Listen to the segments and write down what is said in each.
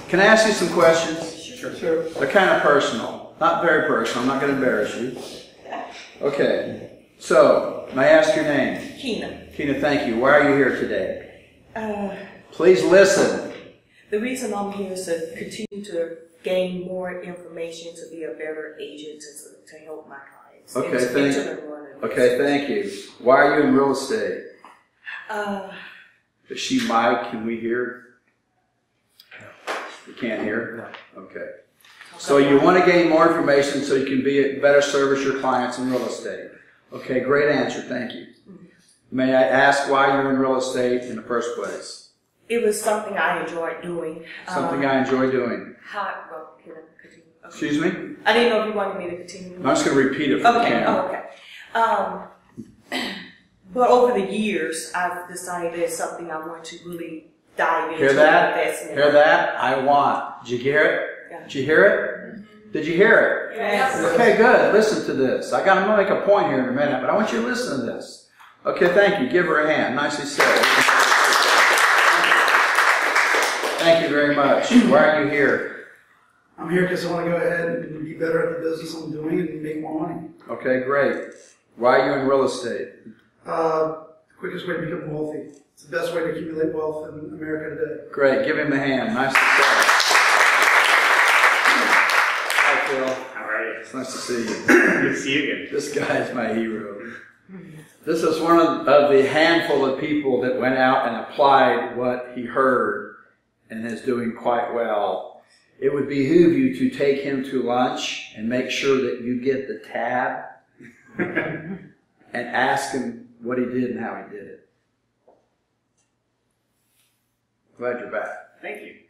Can I ask you some questions? Sure. They're kind of personal. Not very personal. I'm not going to embarrass you. Okay. So, may I ask your name? Keena. Keena, thank you. Why are you here today? Please listen. The reason I'm here is to continue to gain more information, to be a better agent, to help my clients. Okay, thank you. Okay, thank you. Why are you in real estate? Is she mic? Can we hear? You can't hear? No. Okay. So you want to gain more information so you can better service your clients in real estate. Okay, great answer. Thank you. May I ask why you're in real estate in the first place? It was something I enjoyed doing. Something I enjoy doing. Can I continue? Okay. Excuse me? I didn't know if you wanted me to continue. I'm just going to repeat it for the camera. Oh, okay. But over the years, I've decided it's something I want to really dive into. Hear that? Investment. Hear that? I want. Did you hear it? Yeah. Did you hear it? Did you hear it? Yes. Okay, good. Listen to this. I'm going to make a point here in a minute, but I want you to listen to this. Okay, thank you. Give her a hand. Nicely said. Thank you very much. Why are you here? I'm here because I want to go ahead and be better at the business I'm doing and make more money. Okay, great. Why are you in real estate? The quickest way to become wealthy. It's the best way to accumulate wealth in America today. Great. Give him a hand. Nicely said. Hi, Phil. How are you? It's nice to see you. Good to see you again. This guy is my hero. This is one of the handful of people that went out and applied what he heard and is doing quite well. It would behoove you to take him to lunch and make sure that you get the tab and ask him what he did and how he did it. Glad you're back. Thank you.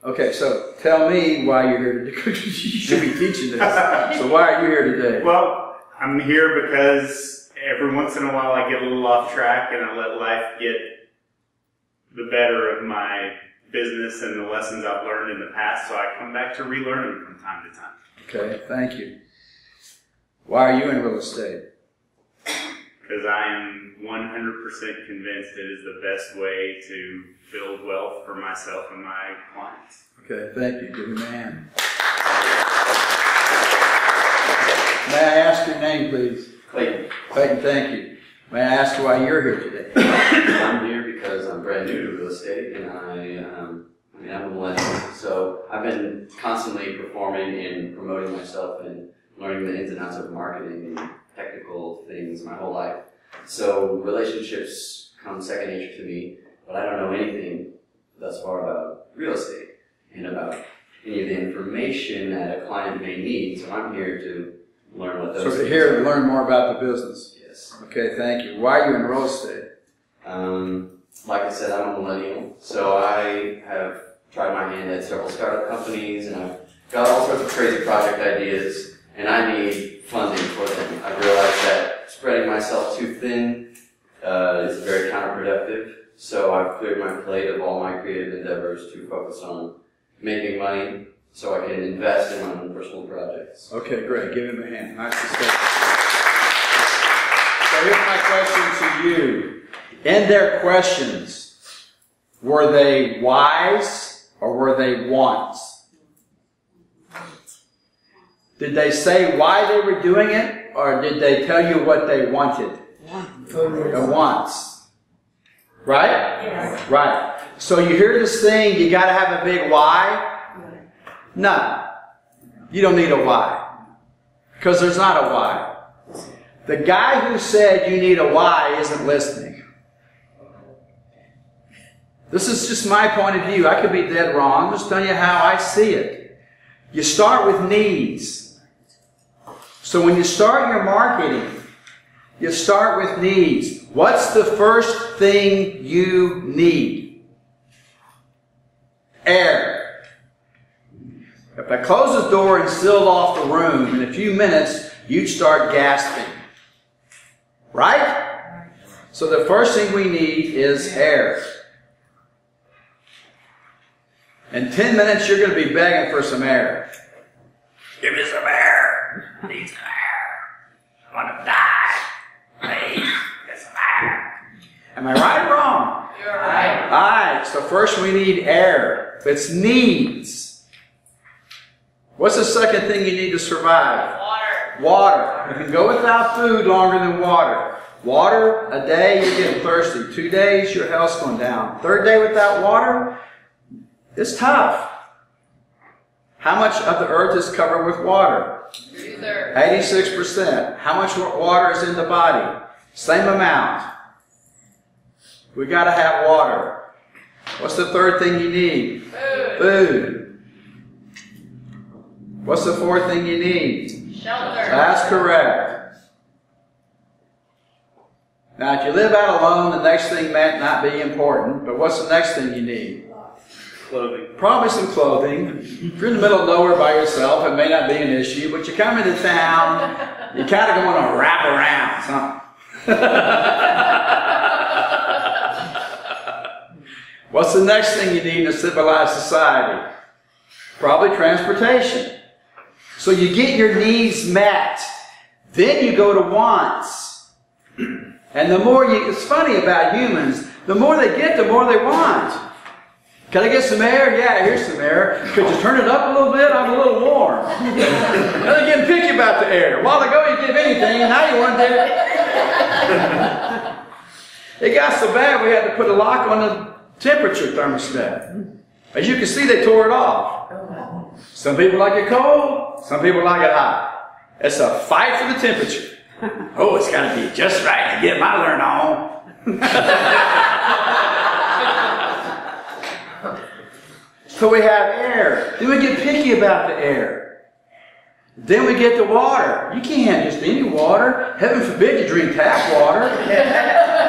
Okay, so tell me why you're here today. You should be teaching this. So why are you here today? Well, I'm here because every once in a while I get a little off track and I let life get the better of my business and the lessons I've learned in the past, so I come back to relearn them from time to time. Okay, thank you. Why are you in real estate? Because I am 100% convinced it is the best way to build wealth for myself and my clients. Okay, thank you. Give him a hand. May I ask your name, please? Clayton. Clayton, thank you. May I ask why you're here today? I'm here because I'm brand new to real estate, and I'm a millennial, so I've been constantly performing and promoting myself and learning the ins and outs of marketing and technical things my whole life. So relationships come second nature to me, but I don't know anything thus far about real estate and about any of the information that a client may need. So I'm here to learn what those So we're here to learn more about the business. Yes. Okay, thank you. Why are you in real estate? Like I said, I'm a millennial, so I have tried my hand at several startup companies, and I've got all sorts of crazy project ideas, and I need funding for them. I've realized that spreading myself too thin is very counterproductive, so I've cleared my plate of all my creative endeavors to focus on making money so I can invest in my own personal projects. Okay, great. Give him a hand. Nice to see you. So here's my question to you. In their questions, were they whys or were they wants? Did they say why they were doing it, or did they tell you what they wanted? The wants. Right? Yes. Right. So you hear this thing, you got to have a big why? No. You don't need a why. Because there's not a why. The guy who said you need a why isn't listening. This is just my point of view. I could be dead wrong. I'm just telling you how I see it. You start with needs. So when you start your marketing, you start with needs. What's the first thing you need? Air. If I closed the door and sealed off the room, in a few minutes, you'd start gasping. Right? So the first thing we need is air. In 10 minutes, you're going to be begging for some air. Give me some air. I need some air. I want to die. Please, get some air. Am I right or wrong? You're right. All right, so first we need air. It's needs. What's the second thing you need to survive? Water. Water. You can go without food longer than water. Water, a day, you're getting thirsty. 2 days, your health's going down. Third day without water, it's tough. How much of the earth is covered with water? 2/3. 86%. How much water is in the body? Same amount. We got to have water. What's the third thing you need? Food. Food. What's the fourth thing you need? Shelter. That's correct. Now, if you live out alone, the next thing might not be important, but what's the next thing you need? Clothing. Probably some clothing. If you're in the middle of nowhere by yourself, it may not be an issue, but you come into town, you kind of want to wrap around something. What's the next thing you need in a civilized society? Probably transportation. So you get your needs met. Then you go to wants. And the more it's funny about humans, the more they get, the more they want. Can I get some air? Yeah, here's some air. Could you turn it up a little bit? I'm a little warm. Now they're getting picky about the air. A while ago you give anything, and now you want it. It got so bad we had to put a lock on the temperature thermostat. As you can see, they tore it off. Some people like it cold, some people like it hot. It's a fight for the temperature. Oh, it's got to be just right to get my learn on. So we have air. Then we get picky about the air. Then we get the water. You can't have just any water. Heaven forbid you drink tap water.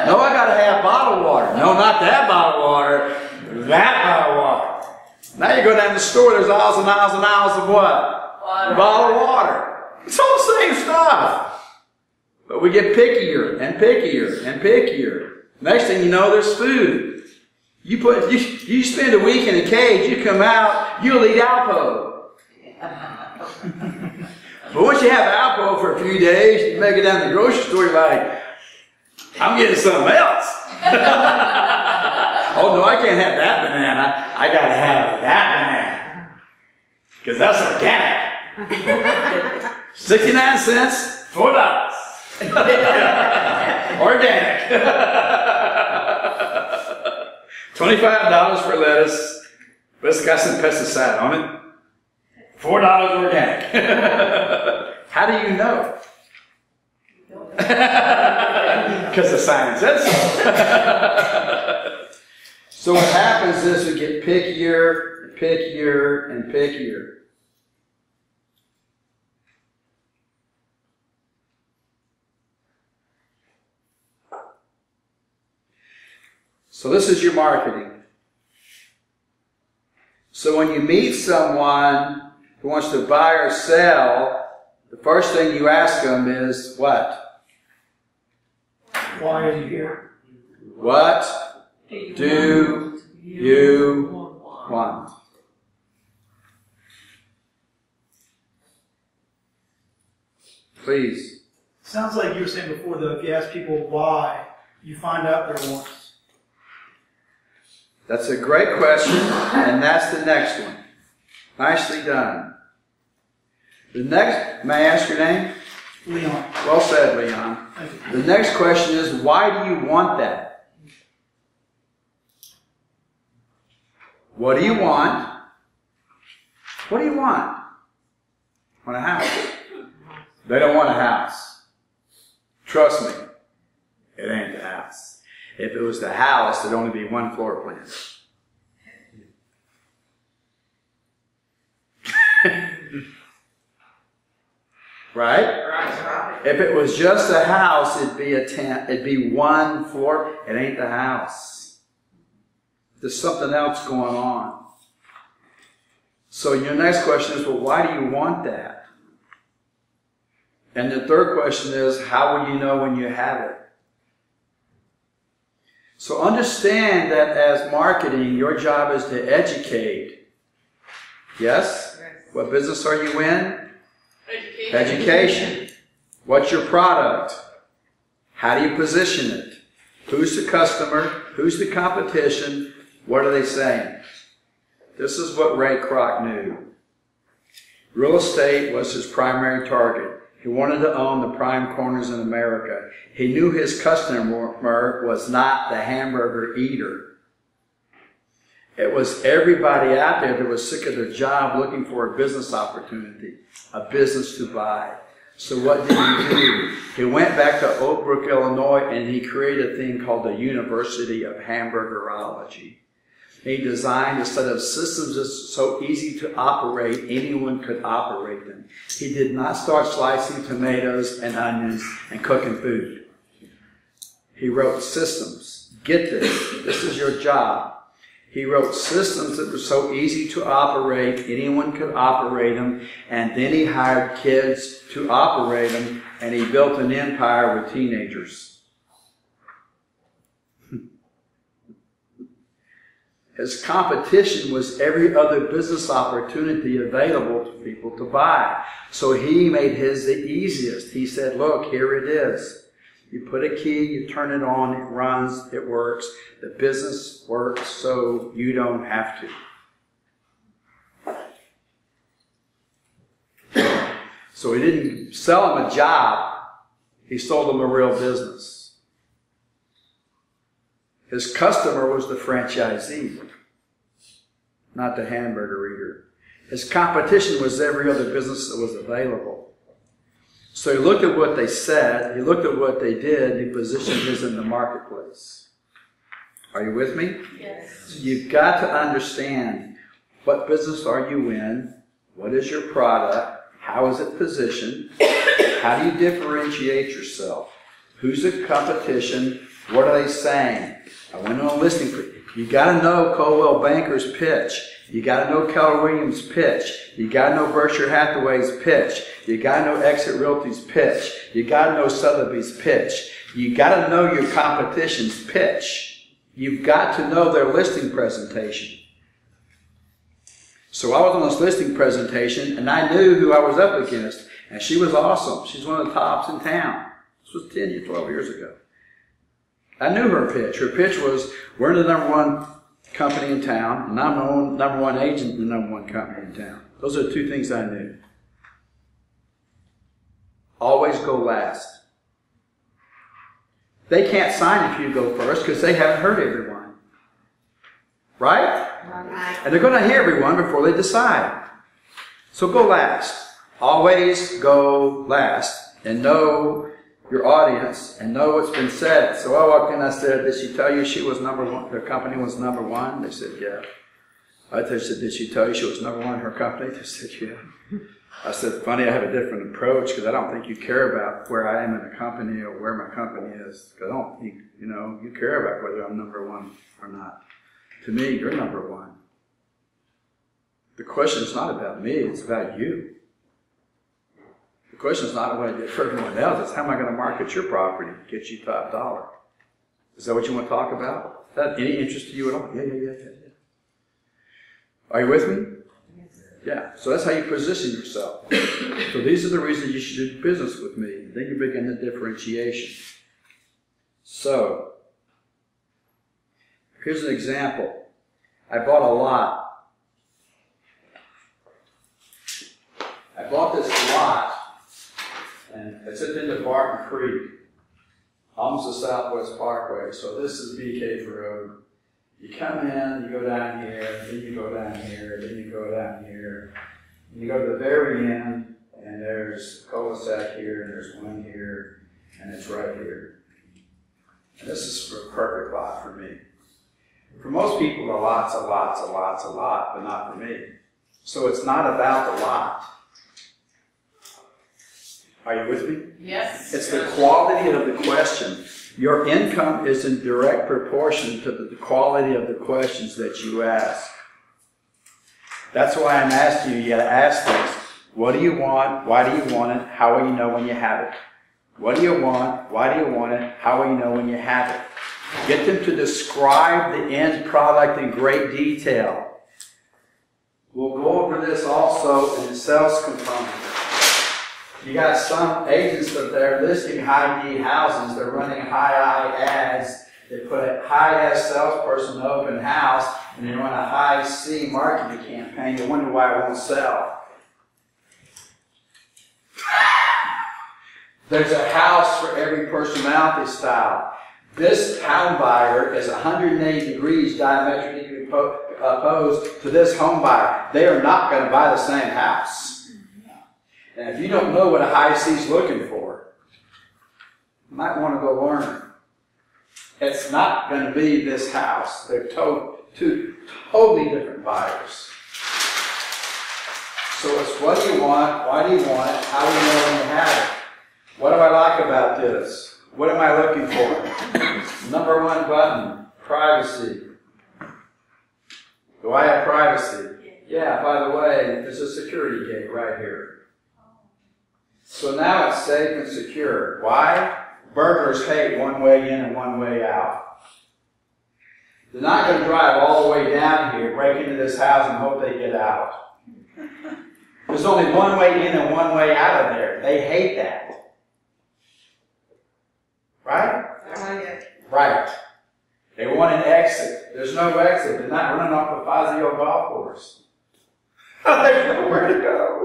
No, I got to have bottled water. No, not that bottled water. That bottled water. Now you go down to the store, there's aisles and aisles and aisles of what? Water. Bottled water. It's all the same stuff. But we get pickier and pickier and pickier. Next thing you know, there's food. You spend a week in a cage, you come out, you'll eat Alpo. But once you have Alpo for a few days, you make it down to the grocery store, you're like, I'm getting something else. Oh no, I can't have that banana. I gotta have that banana. Because that's organic. 69 cents, $4. Organic. $25 for lettuce, but it's got some pesticide on it. $4 organic. How do you know? Because the sign says so. So what happens is we get pickier, and pickier, and pickier. So this is your marketing. So when you meet someone who wants to buy or sell, the first thing you ask them is what? Why are you here? What do you want? Please. Sounds like you were saying before, though, if you ask people why, you find out their wants. That's a great question, and that's the next one. Nicely done. The next, may I ask your name? Leon. Well said, Leon. Thank you. The next question is, why do you want that? What do you want? What do you want? Want a house? They don't want a house. Trust me, it ain't the house. If it was the house, there'd only be one floor plan. Right? Right. If it was just a house, it'd be a tent. It'd be one floor. It ain't the house. There's something else going on. So your next question is, well, why do you want that? And the third question is, how will you know when you have it? So understand that as marketing, your job is to educate. Yes? What business are you in? Education. What's your product? How do you position it? Who's the customer? Who's the competition? What are they saying? This is what Ray Kroc knew. Real estate was his primary target. He wanted to own the prime corners in America. He knew his customer was not the hamburger eater. It was everybody out there that was sick of their job looking for a business opportunity, a business to buy. So what did he do? He went back to Oak Brook, Illinois, and he created a thing called the University of Hamburgerology. He designed a set of systems that's so easy to operate, anyone could operate them. He did not start slicing tomatoes and onions and cooking food. He wrote systems. Get this. This is your job. He wrote systems that were so easy to operate, anyone could operate them, and then he hired kids to operate them, and he built an empire with teenagers. His competition was every other business opportunity available to people to buy. So he made his the easiest. He said, look, here it is. You put a key, you turn it on, it runs, it works. The business works so you don't have to. So he didn't sell them a job. He sold them a real business. His customer was the franchisee, not the hamburger eater. His competition was every other business that was available. So he looked at what they said, he looked at what they did, he positioned his in the marketplace. Are you with me? Yes. So you've got to understand, what business are you in? What is your product? How is it positioned? How do you differentiate yourself? Who's the competition? What are they saying? I went on a listing. You got to know Coldwell Banker's pitch. You got to know Keller Williams' pitch. You got to know Berkshire Hathaway's pitch. You got to know Exit Realty's pitch. You got to know Sotheby's pitch. You got to know your competition's pitch. You've got to know their listing presentation. So I was on this listing presentation, and I knew who I was up against, and she was awesome. She's one of the tops in town. This was 10 or 12 years ago. I knew her pitch. Her pitch was, we're the number one company in town, and I'm the number one agent in the number one company in town. Those are the two things I knew. Always go last. They can't sign if you go first because they haven't heard everyone. Right? And they're going to hear everyone before they decide. So go last. Always go last. And know your audience and know what's been said. So I walked in, I said, did she tell you she was number one? Her company was number one? They said, yeah. I said, did she tell you she was number one in her company? They said, yeah. I said, funny, I have a different approach because I don't think you care about where I am in the company or where my company is. I don't think, you care about whether I'm number one or not. To me, you're number one. The question is not about me, it's about you. The question is not what I did for everyone else, it's how am I going to market your property to get you top dollar. Is that what you want to talk about? Is that any interest to you at all? Yeah. Are you with me? Yeah. So that's how you position yourself. So these are the reasons you should do business with me. Then you begin the differentiation. So, here's an example. I bought a lot. I bought this lot, and it's at the end of Barton Creek, almost the Southwest Parkway. So this is BK Road. You come in, you go down here, then you go down here, then you go down here. And you go to the very end, and there's a cul-de-sac here, and there's one here, and it's right here. And this is a perfect lot for me. For most people, a lot's a lot, but not for me. So it's not about the lot. Are you with me? Yes. It's the quality of the question. Your income is in direct proportion to the quality of the questions that you ask. That's why I'm asking you, you gotta ask this. What do you want? Why do you want it? How will you know when you have it? What do you want? Why do you want it? How will you know when you have it? Get them to describe the end product in great detail. We'll go over this also in the sales component. You got some agents that they're listing high-need houses. They're running high-eye ads, They put a high S salesperson in the open house, and they run a high C marketing campaign. You wonder why it won't sell. There's a house for every personality style. This home buyer is 180 degrees diametrically opposed to this home buyer. They are not going to buy the same house. And if you don't know what a high C is looking for, you might want to go learn. It's not going to be this house. They're two totally different buyers. So it's what do you want, why do you want it, how do you know when you have it? What do I like about this? What am I looking for? Number one button, privacy. Do I have privacy? Yeah, by the way, there's a security gate right here. So now it's safe and secure. Why? Burglars hate one way in and one way out. They're not going to drive all the way down here, break into this house, and hope they get out. There's only one way in and one way out of there. They hate that. Right? Right. They want an exit. There's no exit. They're not running off the Fazio golf course. There's nowhere to go.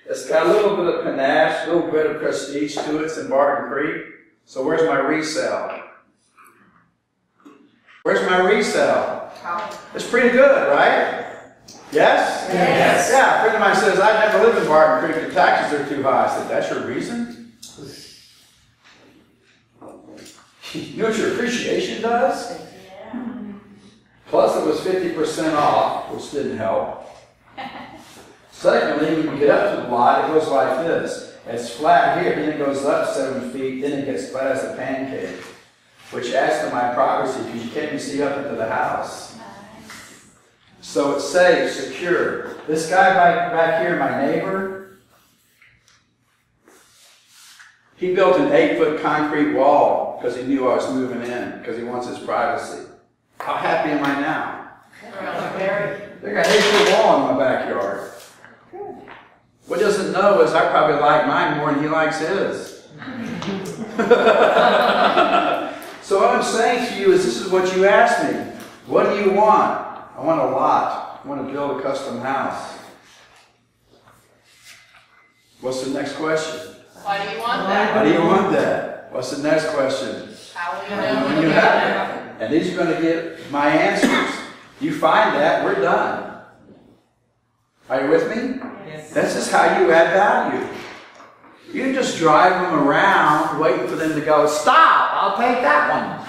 It's got a little bit of panache, a little bit of prestige to it. It's in Barton Creek. So where's my resale? Where's my resale? It's pretty good, right? Yes? Yes. Yeah, a friend of mine says, I never lived in Barton Creek. The taxes are too high. I said, that's your reason? You know what your appreciation does? Plus it was 50% off, which didn't help. Secondly, when you get up to the lot, it goes like this. It's flat here, then it goes up 7 feet, then it gets flat as a pancake, which adds to my privacy because you can't even see up into the house. So it's safe, secure. This guy back here, my neighbor, he built an 8-foot concrete wall because he knew I was moving in, because he wants his privacy. How happy am I now? They got an 8-foot wall in my backyard. What he doesn't know is I probably like mine more than he likes his. So what I'm saying to you is this is what you asked me. What do you want? I want a lot. I want to build a custom house. What's the next question? Why do you want that? Why do you want that? What's the next question? How will you know When you have it. And these are going to get my answers. You find that, we're done. Are you with me? Yes. That's just how you add value. You just drive them around waiting for them to go, stop, I'll take that one.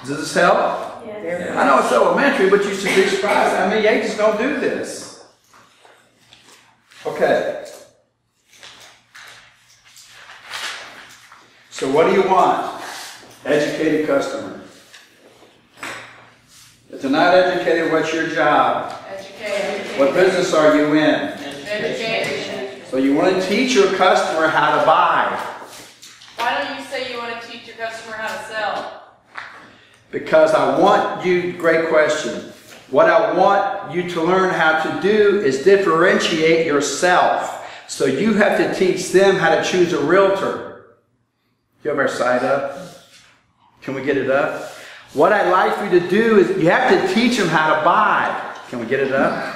Does this help? Yes. I know it's elementary, but you should be surprised. I mean, agents don't do this. Okay. So what do you want? Educated customer. If they're not educated, what's your job? Educated. What business are you in? Education. So you want to teach your customer how to buy. Why don't you say you want to teach your customer how to sell? Because I want you, great question. What I want you to learn how to do is differentiate yourself. So you have to teach them how to choose a realtor. You have our site up? Can we get it up? What I'd like for you to do is you have to teach them how to buy. Can we get it up?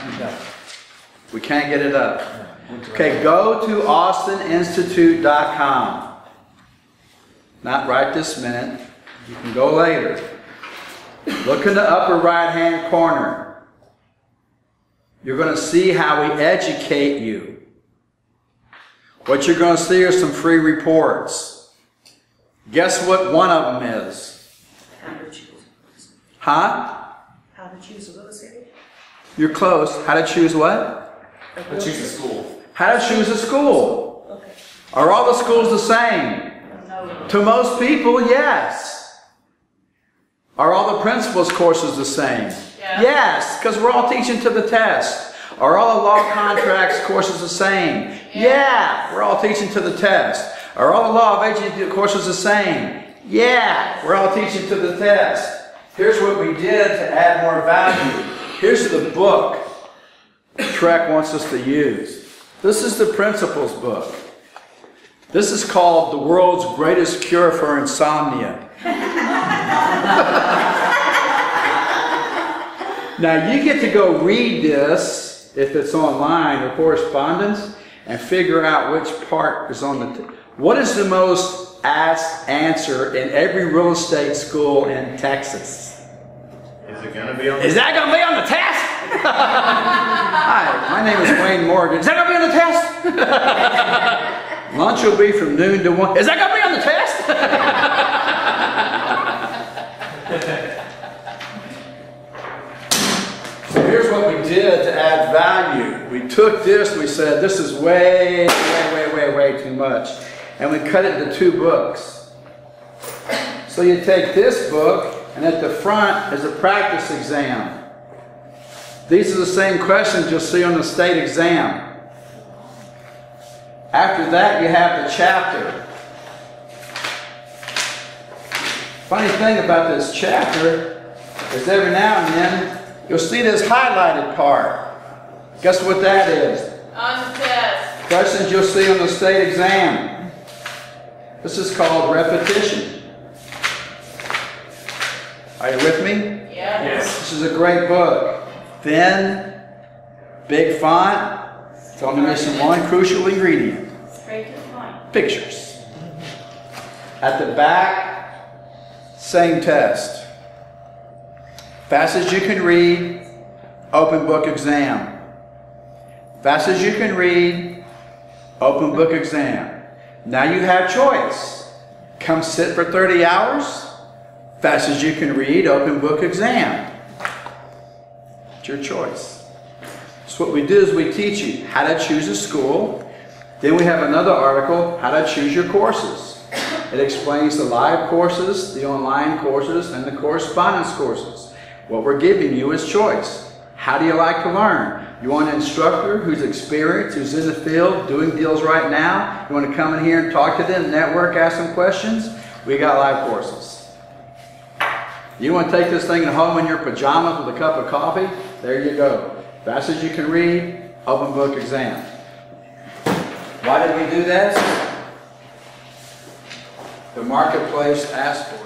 We can't get it up. Okay, go to austininstitute.com. Not right this minute. You can go later. Look in the upper right-hand corner. You're going to see how we educate you. What you're going to see are some free reports. Guess what one of them is? How to choose. Huh? How to choose a real estate? You're close. How to choose what? How to choose a school. How to choose a school. Okay. Are all the schools the same? No. To most people, yes. Are all the principals courses the same? Yeah. Yes, because we're all teaching to the test. Are all the law contracts courses the same? Yeah, we're all teaching to the test. Are all the law of agency courses the same? Yeah, we're all teaching to the test. Here's what we did to add more value. Here's the book Trek wants us to use. This is the principles book. This is called the world's greatest cure for insomnia. Now you get to go read this, if it's online, or correspondence, and figure out which part is on the... What is the most asked answer in every real estate school in Texas? Is it going to be on the Is that going to be on the test? Hi, my name is Wayne Morgan. Is that going to be on the test? Lunch will be from noon to 1. Is that going to be on the test? So here's what we did to add value. We took this, we said, this is way too much. And we cut it into 2 books. So you take this book, and at the front is a practice exam. These are the same questions you'll see on the state exam. After that, you have the chapter. Funny thing about this chapter is every now and then, you'll see this highlighted part. Guess what that is? On the test. Questions you'll see on the state exam. This is called repetition. Are you with me? Yeah. Yes. This is a great book. Thin, big font. It's only missing one crucial ingredient. Straight to the point. Pictures. At the back, same test. Fast as you can read, open book exam. Fast as you can read, open book exam. Now you have choice. Come sit for 30 hours. Fast as you can read, open book exam. It's your choice. So what we do is we teach you how to choose a school. Then we have another article, how to choose your courses. It explains the live courses, the online courses, and the correspondence courses. What we're giving you is choice. How do you like to learn? You want an instructor who's experienced, who's in the field, doing deals right now? You want to come in here and talk to them, network, ask them questions? We got live courses. You want to take this thing home in your pajamas with a cup of coffee? There you go. Fast as you can read, open book exam. Why did we do this? The marketplace asked for